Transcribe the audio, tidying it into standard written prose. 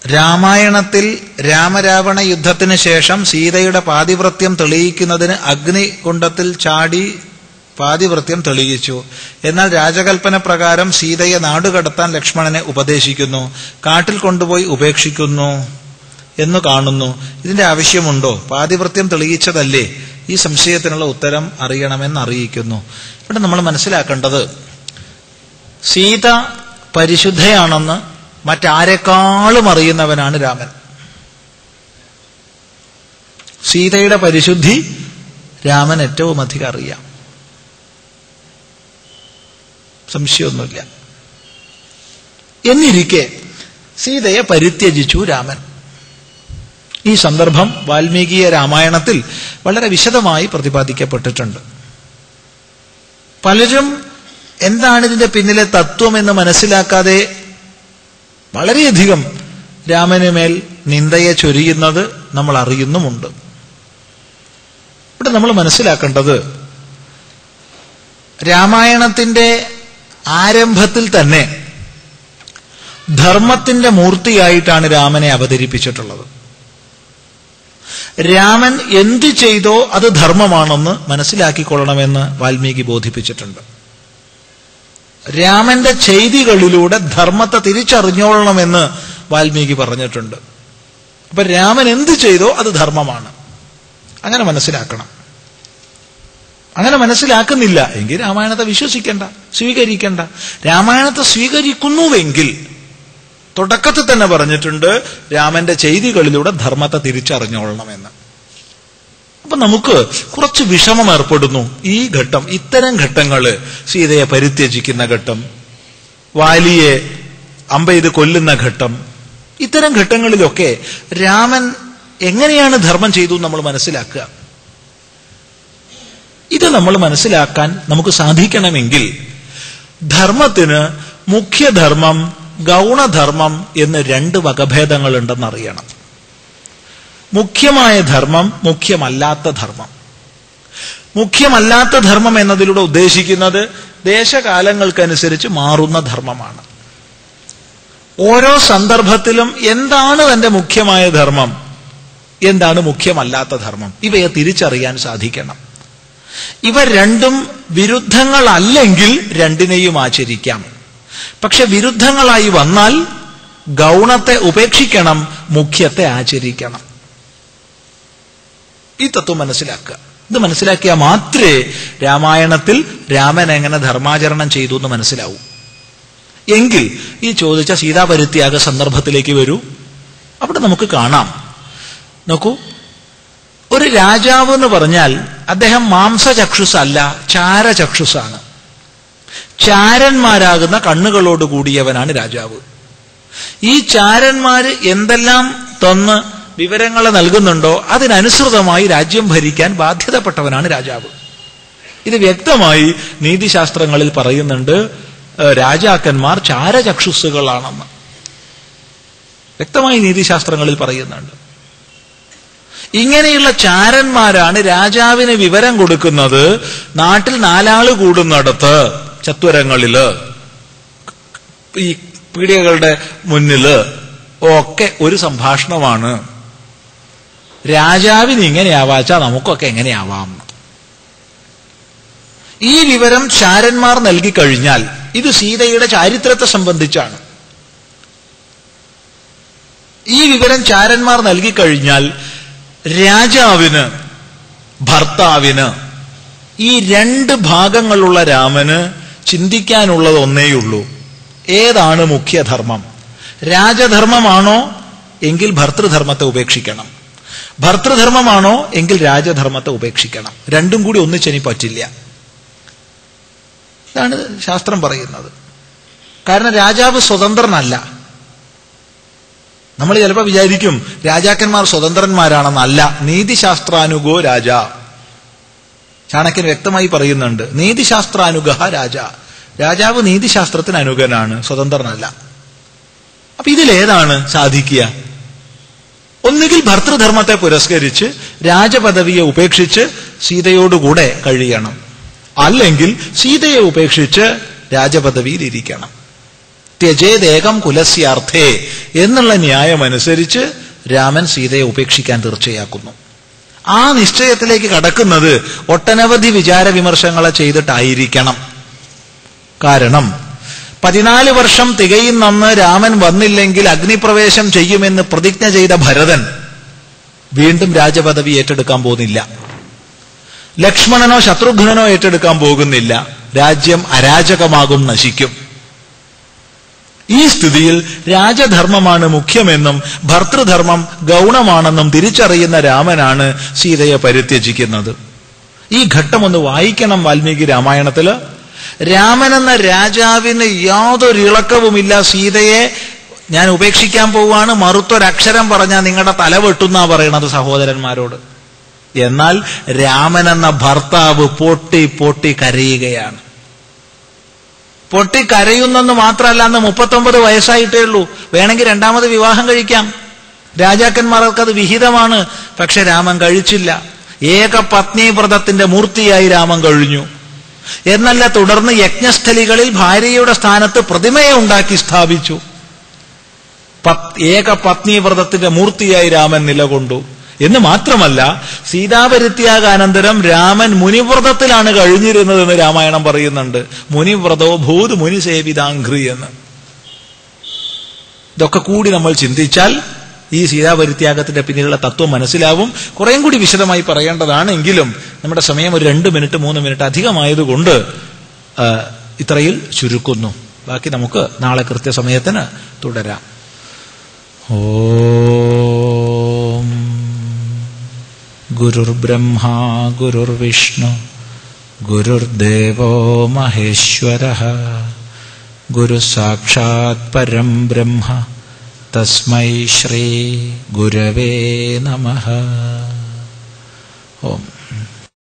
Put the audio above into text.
രാമായണത്തിൽ രാമരാവണ യുദ്ധത്തിന് ശേഷം സീതയുടെ പാതിവ്രത്യം തെളിയിക്കുന്നതിന് അഗ്നികുണ്ഡത്തിൽ ചാടി പാതിവ്രത്യം തെളിയിച്ചു. എന്നാൽ രാജകൽപ്പന പ്രകാരം സീതയെ നാടുകടത്താൻ ലക്ഷ്മണനെ ഉപദേശിക്കുന്നു, കാട്ടിൽ കൊണ്ടുപോയി ഉപേക്ഷിക്കുന്നു എന്ന് കാണുന്നു. ഇതിന്റെ ആവശ്യമുണ്ടോ? പാതിവ്രത്യം തെളിയിച്ചതല്ലേ? ഈ സംശയത്തിനുള്ള ഉത്തരം അറിയണമെന്ന് അറിയിക്കുന്നു. ഇവിടെ നമ്മൾ മനസ്സിലാക്കേണ്ടത്, സീത പരിശുദ്ധയാണെന്ന് മറ്റാരെക്കാളും അറിയുന്നവനാണ് രാമൻ. സീതയുടെ പരിശുദ്ധി രാമൻ ഏറ്റവും അധികം അറിയാം, സംശയമൊന്നുമില്ല. എന്നിരിക്കെ സീതയെ പരിത്യജിച്ചു രാമൻ. ഈ സന്ദർഭം വാൽമീകീയ രാമായണത്തിൽ വളരെ വിശദമായി പ്രതിപാദിക്കപ്പെട്ടിട്ടുണ്ട്. പലരും എന്താണ് ഇതിന്റെ പിന്നിലെ തത്വം എന്ന് മനസ്സിലാക്കാതെ വളരെയധികം രാമന് മേൽ നിന്ദയെ ചൊരിയുന്നത് നമ്മൾ അറിയുന്നുമുണ്ട്. ഇവിടെ നമ്മൾ മനസ്സിലാക്കേണ്ടത്, രാമായണത്തിന്റെ ആരംഭത്തിൽ തന്നെ ധർമ്മത്തിന്റെ മൂർത്തിയായിട്ടാണ് രാമനെ അവതരിപ്പിച്ചിട്ടുള്ളത്. രാമൻ എന്ത് ചെയ്തോ അത് ധർമ്മമാണെന്ന് മനസ്സിലാക്കിക്കൊള്ളണമെന്ന് വാൽമീകി ബോധിപ്പിച്ചിട്ടുണ്ട്. രാമന്റെ ചെയ്തികളിലൂടെ ധർമ്മത്തെ തിരിച്ചറിഞ്ഞോളണമെന്ന് വാൽമീകി പറഞ്ഞിട്ടുണ്ട്. അപ്പൊ രാമൻ എന്ത് ചെയ്തോ അത് ധർമ്മമാണ്, അങ്ങനെ മനസ്സിലാക്കണം. അങ്ങനെ മനസ്സിലാക്കുന്നില്ല എങ്കിൽ രാമായണത്തെ വിശ്വസിക്കേണ്ട, സ്വീകരിക്കേണ്ട. രാമായണത്തെ സ്വീകരിക്കുന്നുവെങ്കിൽ തുടക്കത്തിൽ തന്നെ പറഞ്ഞിട്ടുണ്ട്, രാമന്റെ ചെയ്തികളിലൂടെ ധർമ്മത്തെ തിരിച്ചറിഞ്ഞോളണമെന്ന്. അപ്പൊ നമുക്ക് കുറച്ച് വിഷമം ഏർപ്പെടുന്നു ഈ ഘട്ടം. ഇത്തരം ഘട്ടങ്ങള്, സീതയെ പരിത്യജിക്കുന്ന ഘട്ടം, വാലിയെ അമ്പെയ്ത് കൊല്ലുന്ന ഘട്ടം, ഇത്തരം ഘട്ടങ്ങളിലൊക്കെ രാമൻ എങ്ങനെയാണ് ധർമ്മം ചെയ്തു നമ്മൾ മനസ്സിലാക്കുക. ഇത് നമ്മൾ മനസ്സിലാക്കാൻ നമുക്ക് സാധിക്കണമെങ്കിൽ ധർമ്മത്തിന് മുഖ്യധർമ്മം, ഗൗണധർമ്മം എന്ന് രണ്ട് വകഭേദങ്ങളുണ്ടെന്നറിയണം. മുഖ്യമായ ധർമ്മം, മുഖ്യമല്ലാത്ത ധർമ്മം. മുഖ്യമല്ലാത്ത ധർമ്മം എന്നതിലൂടെ ഉദ്ദേശിക്കുന്നത് ദേശകാലങ്ങൾക്കനുസരിച്ച് മാറുന്ന ധർമ്മമാണ്. ഓരോ സന്ദർഭത്തിലും എന്താണ് തന്റെ മുഖ്യമായ ധർമ്മം, എന്താണ് മുഖ്യമല്ലാത്ത ധർമ്മം, ഇവയെ തിരിച്ചറിയാൻ സാധിക്കണം. ഇവ രണ്ടും വിരുദ്ധങ്ങളല്ലെങ്കിൽ രണ്ടിനെയും ആചരിക്കാം. പക്ഷെ വിരുദ്ധങ്ങളായി വന്നാൽ ഗൗണത്തെ ഉപേക്ഷിക്കണം, മുഖ്യത്തെ ആചരിക്കണം. ഈ തത്വം മനസ്സിലാക്കുക. ഇത് മനസ്സിലാക്കിയാൽ മാത്രമേ രാമായണത്തിൽ രാമൻ എങ്ങനെ ധർമാചരണം ചെയ്തു എന്ന് മനസ്സിലാവൂ. എങ്കിൽ ഈ ചോദിച്ച സീതാപരിത്യാഗ സന്ദർഭത്തിലേക്ക് വരൂ. അവിടെ നമുക്ക് കാണാം. നോക്കൂ, ഒരു രാജാവ് എന്ന് പറഞ്ഞാൽ അദ്ദേഹം മാംസചക്ഷുസല്ല, ചാരചക്ഷുസാണ്. ചാരന്മാരാകുന്ന കണ്ണുകളോട് കൂടിയവനാണ് രാജാവ്. ഈ ചാരന്മാര് എന്തെല്ലാം തന്ന് വിവരങ്ങളെ നൽകുന്നുണ്ടോ അതിനനുസൃതമായി രാജ്യം ഭരിക്കാൻ ബാധ്യതപ്പെട്ടവനാണ് രാജാവ്. ഇത് വ്യക്തമായി നീതിശാസ്ത്രങ്ങളിൽ പറയുന്നുണ്ട്. രാജാക്കന്മാർ ചാരചക്ഷുസ്സുകളാണെന്ന് വ്യക്തമായി നീതിശാസ്ത്രങ്ങളിൽ പറയുന്നുണ്ട്. ഇങ്ങനെയുള്ള ചാരന്മാരാണ് രാജാവിന് വിവരം കൊടുക്കുന്നത്. നാട്ടിൽ നാലാള് കൂടുന്നിടത്ത്, ചത്വരങ്ങളില്, ഈ പീഡികകളുടെ മുന്നില് ഒക്കെ ഒരു സംഭാഷണമാണ്, രാജാവിന് ഇങ്ങനെയാവാച്ചാ നമുക്കൊക്കെ എങ്ങനെയാവാം. ഈ വിവരം ചാരന്മാർ നൽകിക്കഴിഞ്ഞാൽ, ഇത് സീതയുടെ ചാരിത്രത്തെ സംബന്ധിച്ചാണ്, ഈ വിവരം ചാരന്മാർ നൽകിക്കഴിഞ്ഞാൽ രാജാവിന്, ഭർത്താവിന്, ഈ രണ്ട് ഭാഗങ്ങളുള്ള രാമന് ചിന്തിക്കാനുള്ളത് ഒന്നേയുള്ളൂ. ഏതാണ് മുഖ്യധർമ്മം? രാജധർമ്മമാണോ എങ്കിൽ ഭർതൃധർമ്മത്തെ ഉപേക്ഷിക്കണം, ഭർതൃധർമ്മമാണോ എങ്കിൽ രാജധർമ്മത്തെ ഉപേക്ഷിക്കണം. രണ്ടും കൂടി ഒന്നിച്ചെനി പറ്റില്ല. ഇതാണ് ശാസ്ത്രം പറയുന്നത്. കാരണം രാജാവ് സ്വതന്ത്രനല്ല. നമ്മൾ ചിലപ്പോൾ വിചാരിക്കും രാജാക്കന്മാർ സ്വതന്ത്രന്മാരാണെന്നല്ല. നീതിശാസ്ത്രാനുഗോ രാജ. ചാണക്യൻ വ്യക്തമായി പറയുന്നുണ്ട്, നീതിശാസ്ത്രാനുഗ രാജ. രാജാവ് നീതിശാസ്ത്രത്തിന് അനുഗനാണ്, സ്വതന്ത്രനല്ല. അപ്പൊ ഇതിലേതാണ് സാധിക്കുക? ഒന്നുകിൽ ഭർതൃധർമ്മത്തെ പുരസ്കരിച്ച് രാജപദവിയെ ഉപേക്ഷിച്ച് സീതയോടുകൂടെ കഴിയണം, അല്ലെങ്കിൽ സീതയെ ഉപേക്ഷിച്ച് രാജപദവിയിൽ ഇരിക്കണം. ത്യജേദേകം കുലസ്യാർത്ഥേ എന്നുള്ള ന്യായമനുസരിച്ച് രാമൻ സീതയെ ഉപേക്ഷിക്കാൻ തീർച്ചയാക്കുന്നു. ആ നിശ്ചയത്തിലേക്ക് കടക്കുന്നത് ഒട്ടനവധി വിചാര വിമർശങ്ങളെ ചെയ്തിട്ടായിരിക്കണം. കാരണം 14 വർഷം തികയുന്നന്ന് രാമൻ വന്നില്ലെങ്കിൽ അഗ്നിപ്രവേശം ചെയ്യുമെന്ന് പ്രതിജ്ഞ ചെയ്ത ഭരതൻ വീണ്ടും രാജപദവി ഏറ്റെടുക്കാൻ പോകുന്നില്ല. ലക്ഷ്മണനോ ശത്രുഘ്നനോ ഏറ്റെടുക്കാൻ പോകുന്നില്ല. രാജ്യം അരാജകമാകും, നശിക്കും. ഈ സ്ഥിതിയിൽ രാജധർമ്മമാണ് മുഖ്യമെന്നും ഭർതൃധർമ്മം ഗൗണമാണെന്നും തിരിച്ചറിയുന്ന രാമനാണ് സീതയെ പരിത്യജിക്കുന്നത്. ഈ ഘട്ടം ഒന്ന് വായിക്കണം വാൽമീകി രാമായണത്തില്. രാമൻ എന്ന രാജാവിന് യാതൊരു ഇളക്കവുമില്ല. സീതയെ ഞാൻ ഉപേക്ഷിക്കാൻ പോവുകയാണ്, മറുത്തൊരക്ഷരം പറഞ്ഞാൽ നിങ്ങളുടെ തല വെട്ടുന്നാ പറയണത് സഹോദരന്മാരോട്. എന്നാൽ രാമൻ എന്ന ഭർത്താവ് പൊട്ടി പൊട്ടി കരയുകയാണ്. പൊട്ടി കരയുന്നെന്ന് മാത്രമല്ല, അന്ന് 39 വയസ്സായിട്ടേ ഉള്ളൂ. വേണമെങ്കിൽ രണ്ടാമത് വിവാഹം കഴിക്കാം, രാജാക്കന്മാർക്കത് വിഹിതമാണ്. പക്ഷെ രാമൻ കഴിച്ചില്ല. ഏകപത്നി വ്രതത്തിന്റെ മൂർത്തിയായി രാമൻ കഴിഞ്ഞു. എന്നല്ല, തുടർന്ന് യജ്ഞസ്ഥലികളിൽ ഭാര്യയുടെ സ്ഥാനത്ത് പ്രതിമയെ ഉണ്ടാക്കി സ്ഥാപിച്ചു. ഏകപത്നി വ്രതത്തിന്റെ മൂർത്തിയായി രാമൻ നിലകൊണ്ടു. എന്ന് മാത്രമല്ല, സീതാപരിത്യാഗാനന്തരം രാമൻ മുനിവ്രതത്തിലാണ് കഴിഞ്ഞിരുന്നതെന്ന് രാമായണം പറയുന്നുണ്ട്. മുനിവ്രതോ ഭൂത് മുനിസേവിതാംഘ്രി എന്ന്. ഇതൊക്കെ കൂടി നമ്മൾ ചിന്തിച്ചാൽ ഈ സീതാപരിത്യാഗത്തിന്റെ പിന്നിലുള്ള തത്വം മനസ്സിലാവും. കുറേയും കൂടി വിശദമായി പറയേണ്ടതാണെങ്കിലും നമ്മുടെ സമയം ഒരു 2 മിനിറ്റ് 3 മിനിറ്റ് അധികമായതുകൊണ്ട് ഇത്രയിൽ ചുരുക്കുന്നു. ബാക്കി നമുക്ക് നാളെ കൃത്യസമയത്തിന് തുടരാം. ഓം ഗുരുർബ്രഹ്മാ ഗുരുർവിഷ്ണു ഗുരുർദേവോ മഹേശ്വരഃ ഗുരുസാക്ഷാത് പരം ബ്രഹ്മ തസ്മൈ ശ്രീ ഗുരവേ നമഃ. ഓം